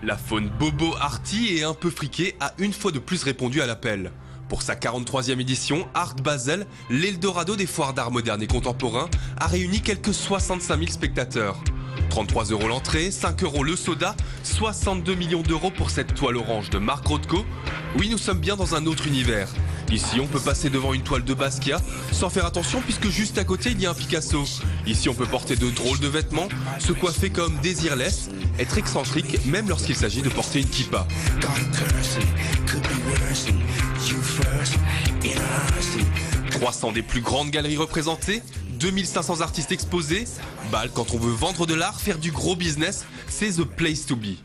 La faune bobo arty et un peu friquée a une fois de plus répondu à l'appel. Pour sa 43e édition, Art Basel, l'Eldorado des foires d'art moderne et contemporain, a réuni quelques 65 000 spectateurs. 33 € l'entrée, 5 € le soda, 62 millions d'euros pour cette toile orange de Marc Rothko. Oui, nous sommes bien dans un autre univers. Ici, on peut passer devant une toile de Basquiat sans faire attention puisque juste à côté, il y a un Picasso. Ici, on peut porter de drôles de vêtements, se coiffer comme Désirless, être excentrique même lorsqu'il s'agit de porter une kippa. 300 des plus grandes galeries représentées, 2500 artistes exposés. Bâle, quand on veut vendre de l'art, faire du gros business, c'est the place to be.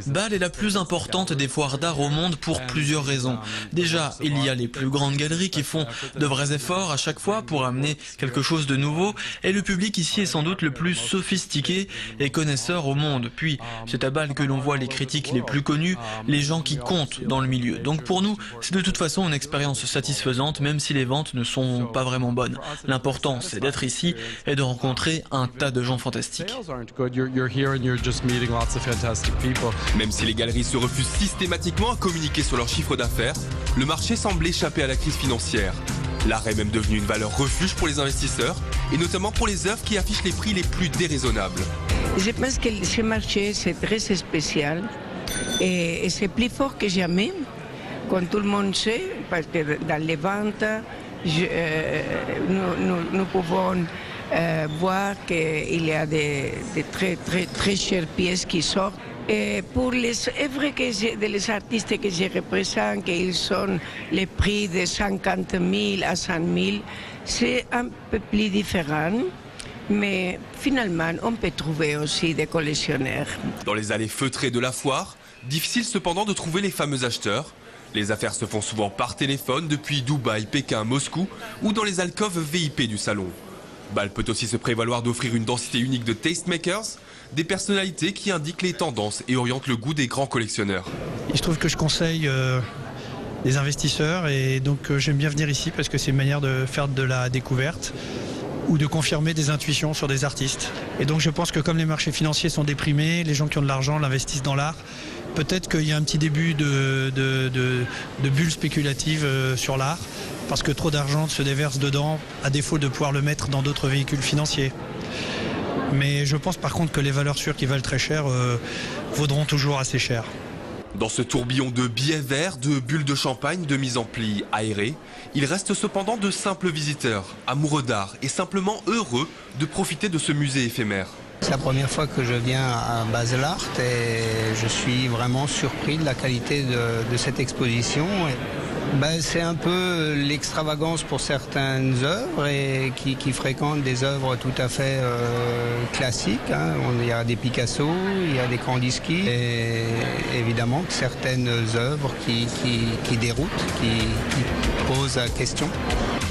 Bâle est la plus importante des foires d'art au monde pour plusieurs raisons. Déjà, il y a les plus grandes galeries qui font de vrais efforts à chaque fois pour amener quelque chose de nouveau, et le public ici est sans doute le plus sophistiqué et connaisseur au monde. Puis, c'est à Bâle que l'on voit les critiques les plus connus, les gens qui comptent dans le milieu. Donc pour nous, c'est de toute façon une expérience satisfaisante, même si les ventes ne sont pas vraiment bonnes. L'important, c'est d'être ici et de rencontrer un tas de gens fantastiques. Même si les galeries se refusent systématiquement à communiquer sur leur chiffre d'affaires, le marché semble échapper à la crise financière. L'art est même devenu une valeur refuge pour les investisseurs, et notamment pour les œuvres qui affichent les prix les plus déraisonnables. Je pense que ce marché, c'est très spécial et c'est plus fort que jamais, comme tout le monde sait, parce que dans les ventes, nous pouvons voir qu'il y a des très chères pièces qui sortent. Et pour les œuvres des artistes que je représente, ils sont les prix de 50 000 à 100 000, c'est un peu plus différent. Mais finalement, on peut trouver aussi des collectionneurs. Dans les allées feutrées de la foire, difficile cependant de trouver les fameux acheteurs. Les affaires se font souvent par téléphone depuis Dubaï, Pékin, Moscou ou dans les alcôves VIP du salon. Bâle peut aussi se prévaloir d'offrir une densité unique de tastemakers, des personnalités qui indiquent les tendances et orientent le goût des grands collectionneurs. Il se trouve que je conseille des investisseurs et donc j'aime bien venir ici parce que c'est une manière de faire de la découverte ou de confirmer des intuitions sur des artistes. Et donc je pense que comme les marchés financiers sont déprimés, les gens qui ont de l'argent l'investissent dans l'art. Peut-être qu'il y a un petit début de bulle spéculative sur l'art, parce que trop d'argent se déverse dedans, à défaut de pouvoir le mettre dans d'autres véhicules financiers. Mais je pense par contre que les valeurs sûres qui valent très cher vaudront toujours assez cher. Dans ce tourbillon de billets verts, de bulles de champagne, de mise en pli aérées, il reste cependant de simples visiteurs, amoureux d'art et simplement heureux de profiter de ce musée éphémère. C'est la première fois que je viens à Basel Art et je suis vraiment surpris de la qualité de cette exposition. C'est un peu l'extravagance pour certaines œuvres et qui fréquentent des œuvres tout à fait classiques. Il y a des Picasso, il y a des Kandinsky et évidemment certaines œuvres qui déroutent, qui posent la question.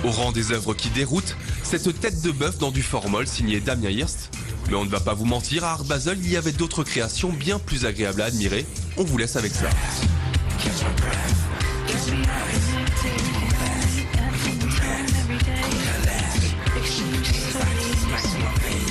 Au rang des œuvres qui déroutent, cette tête de bœuf dans du formol signé Damien Hirst. Mais on ne va pas vous mentir, à Art Basel, il y avait d'autres créations bien plus agréables à admirer. On vous laisse avec ça. Every day.